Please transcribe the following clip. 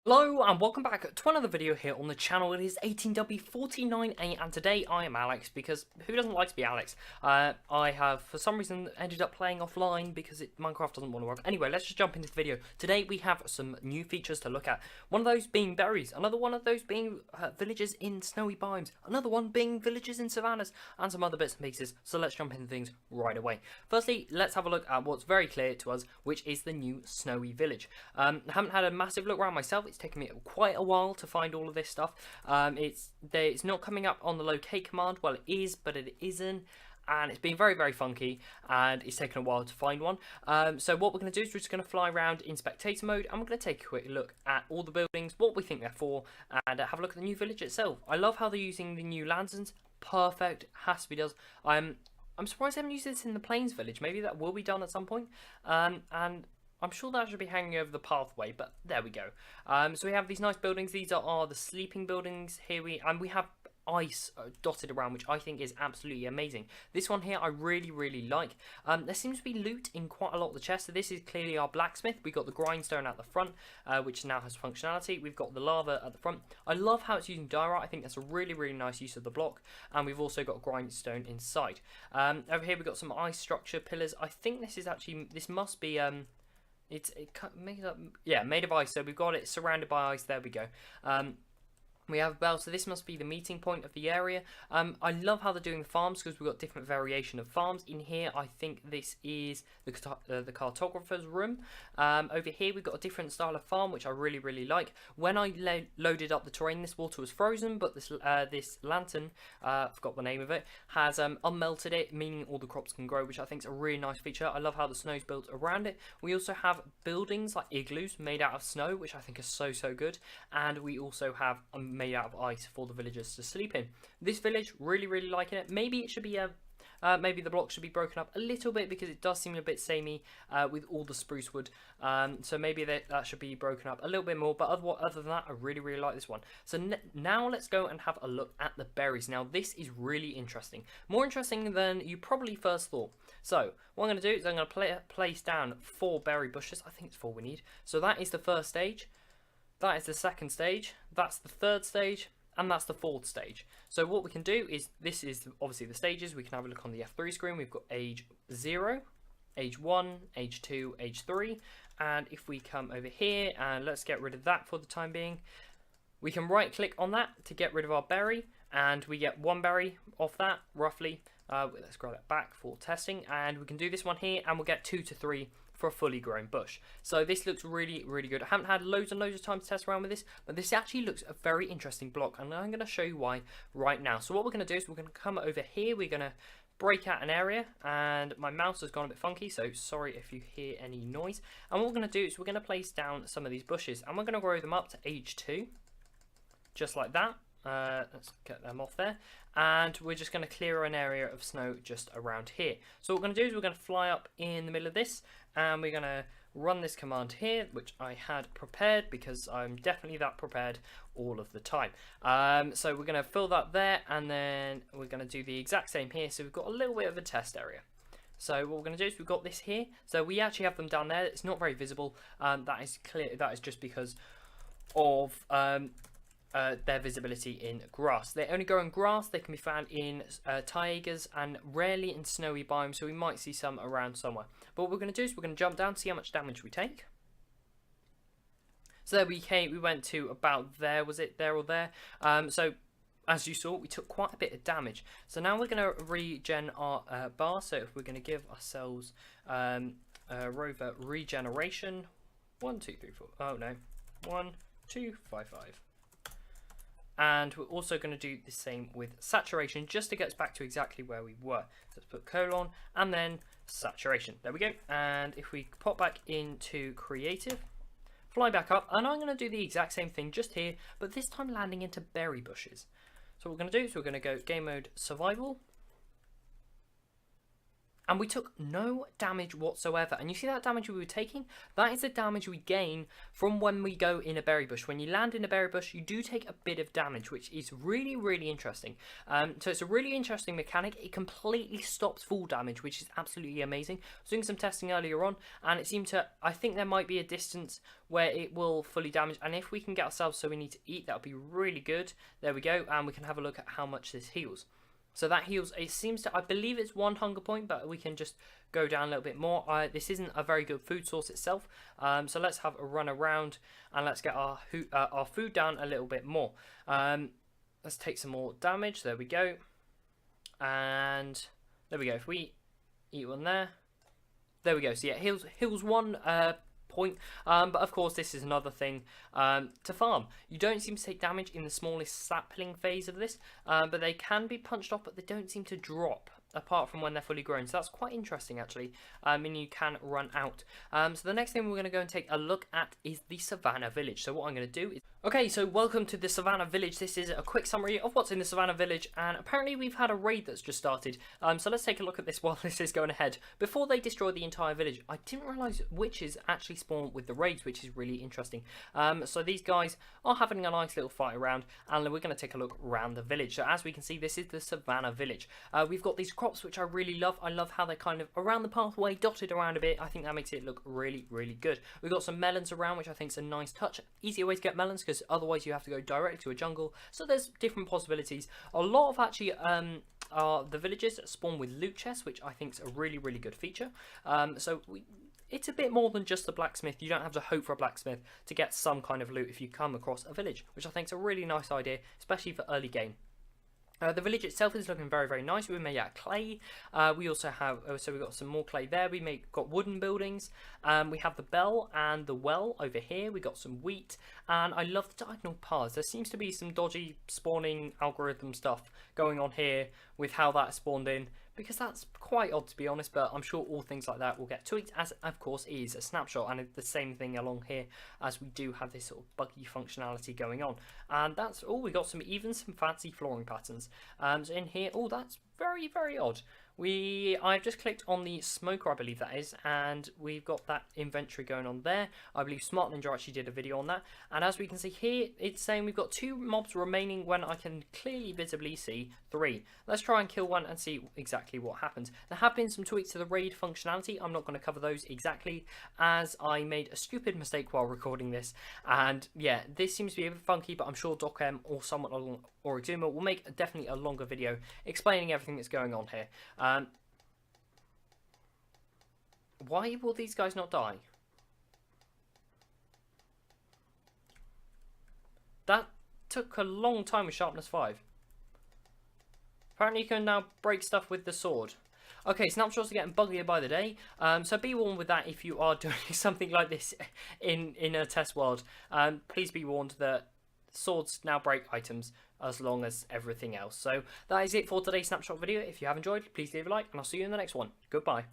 Hello and welcome back to another video here on the channel. It is 18W49A and today I am Alex, because who doesn't like to be Alex? I have for some reason ended up playing offline because Minecraft doesn't want to work. Anyway, let's just jump into the video. Today we have some new features to look at. One of those being berries, another one of those being villages in snowy biomes, another one being villages in savannas, and some other bits and pieces. So let's jump into things right away. Firstly, let's have a look at what's very clear to us, which is the new snowy village. I haven't had a massive look around myself. It's taken me quite a while to find all of this stuff. It's not coming up on the locate command. Well, it is, but it isn't. And it's been very funky, and it's taken a while to find one. So what we're going to do is we're just going to fly around in spectator mode, and we're going to take a quick look at all the buildings, what we think they're for, and have a look at the new village itself. I love how they're using the new lanterns. Perfect, has to be done. I'm surprised they haven't used this in the Plains village. Maybe that will be done at some point. And I'm sure that should be hanging over the pathway, but there we go. So we have these nice buildings. These are the sleeping buildings here. We have ice dotted around, which I think is absolutely amazing. This one here I really like. There seems to be loot in quite a lot of the chests. So this is clearly our blacksmith. We've got the grindstone at the front, which now has functionality. We've got the lava at the front. I love how it's using diorite. I think that's a really nice use of the block. And we've also got grindstone inside. Over here we've got some ice structure pillars. I think this must be made of ice. So we've got it surrounded by ice. There we go. We have a bell, so this must be the meeting point of the area. I love how they're doing the farms, because we've got different variation of farms. In here, I think this is the cartographer's room. Over here, we've got a different style of farm, which I really like. When I loaded up the terrain, this water was frozen, but this lantern, I forgot the name of it, has unmelted it, meaning all the crops can grow, which I think is a really nice feature. I love how the snow's built around it. We also have buildings like igloos made out of snow, which I think is so good. And we also have made out of ice for the villagers to sleep in. This village, really liking it. Maybe it should be maybe the block should be broken up a little bit, because it does seem a bit samey with all the spruce wood. So maybe that should be broken up a little bit more. But other than that, I really like this one. So now let's go and have a look at the berries. Now this is really interesting, more interesting than you probably first thought. So what I'm going to do is I'm going to place down 4 berry bushes. I think it's 4 we need. So that is the first stage. That is the second stage, that's the third stage, and that's the fourth stage. So what we can do is, this is obviously the stages. We can have a look on the F3 screen. We've got age 0, age 1, age 2, age 3. And if we come over here, and let's get rid of that for the time being, we can right click on that to get rid of our berry, and we get 1 berry off that, roughly. Let's scroll that back for testing, and we can do this one here, and we'll get 2 to 3 for a fully grown bush. So this looks really good. I haven't had loads and loads of time to test around with this, but this actually looks a very interesting block, and I'm going to show you why right now. So what we're going to do is we're going to come over here. We're going to break out an area, and my mouse has gone a bit funky, so sorry if you hear any noise. And what we're going to do is we're going to place down some of these bushes, and we're going to grow them up to age 2, just like that. Let's get them off there, and we're just going to clear an area of snow just around here. So what we're going to do is we're going to fly up in the middle of this, and we're going to run this command here, which I had prepared because I'm definitely that prepared all of the time. So we're going to fill that there, and then we're going to do the exact same here. So we've got a little bit of a test area. So what we're going to do is we've got this here. So we actually have them down there. It's not very visible. That is clear. That is just because of their visibility in grass. They only grow in grass. They can be found in taigas and rarely in snowy biomes, so we might see some around somewhere. But what we're going to do is we're going to jump down, see how much damage we take. So there we went to about there. Was it there or there? So as you saw, we took quite a bit of damage. So now we're going to regen our bar. So if we're going to give ourselves Rover regeneration, 1 2 3 4. Oh no, 1 2 5 5. And we're also going to do the same with saturation, just to get us back to exactly where we were. So let's put colon and then saturation. There we go. And if we pop back into creative, fly back up, and I'm going to do the exact same thing just here, but this time landing into berry bushes. So what we're going to do is we're going to go game mode survival. and we took no damage whatsoever. And you see that damage we were taking? That is the damage we gain from when we go in a berry bush. When you land in a berry bush, you do take a bit of damage, which is really, really interesting. So it's a really interesting mechanic. It completely stops full damage, which is absolutely amazing. I was doing some testing earlier on, and it seemed to, I think there might be a distance where it will fully damage, and if we can get ourselves so we need to eat, that would be really good. There we go, and we can have a look at how much this heals. So that heals, it seems to, I believe it's 1 hunger point, but we can just go down a little bit more. This isn't a very good food source itself, so let's have a run around and let's get our food down a little bit more. Let's take some more damage, there we go. And there we go, if we eat one there we go. So yeah, heals 1 point, but of course this is another thing to farm. You don't seem to take damage in the smallest sapling phase of this, but they can be punched off, but they don't seem to drop apart from when they're fully grown. So that's quite interesting actually, and you can run out. So the next thing we're going to go and take a look at is the Savannah Village. So what I'm going to do is, okay, so welcome to the Savannah Village. This is a quick summary of what's in the Savannah Village, and apparently we've had a raid that's just started. So let's take a look at this while this is going ahead. Before they destroy the entire village, I didn't realise witches actually spawn with the raids, which is really interesting. So these guys are having a nice little fight around, and we're going to take a look around the village. So as we can see, this is the Savannah Village. We've got these crops, which I really love. I love how they're kind of around the pathway, dotted around a bit. I think that makes it look really, really good. We've got some melons around, which I think is a nice touch. Easier way to get melons, because otherwise you have to go directly to a jungle. So there's different possibilities. A lot of actually the villagers spawn with loot chests, which I think is a really, really good feature. It's a bit more than just a blacksmith. You don't have to hope for a blacksmith to get some kind of loot if you come across a village, which I think is a really nice idea, especially for early game. The village itself is looking very, very nice. We made out of clay. We also have, so we've got some more clay there. Got wooden buildings. We have the bell and the well over here. We got some wheat, and I love the diagonal paths. There seems to be some dodgy spawning algorithm stuff going on here with how that spawned in, because that's quite odd to be honest, but I'm sure all things like that will get tweaked, as of course is a snapshot, and the same thing along here, as we do have this sort of buggy functionality going on. And that's all. We got some fancy flooring patterns. So in here, oh, that's very, very odd. I've just clicked on the smoker, I believe that is, and we've got that inventory going on there. I believe Smart Ninja actually did a video on that. And as we can see here, it's saying we've got 2 mobs remaining when I can clearly visibly see 3. Let's try and kill one and see exactly what happens. There have been some tweaks to the raid functionality. I'm not going to cover those exactly, as I made a stupid mistake while recording this. And yeah, this seems to be a bit funky, but I'm sure DocM or someone along or Exuma will make definitely a longer video explaining everything that's going on here. Why will these guys not die? That took a long time with sharpness 5. Apparently you can now break stuff with the sword. Okay, snapshots are getting buggier by the day, so be warned with that if you are doing something like this in a test world. Please be warned that swords now break items as long as everything else. So that is it for today's snapshot video. If you have enjoyed, please leave a like, and I'll see you in the next one. Goodbye.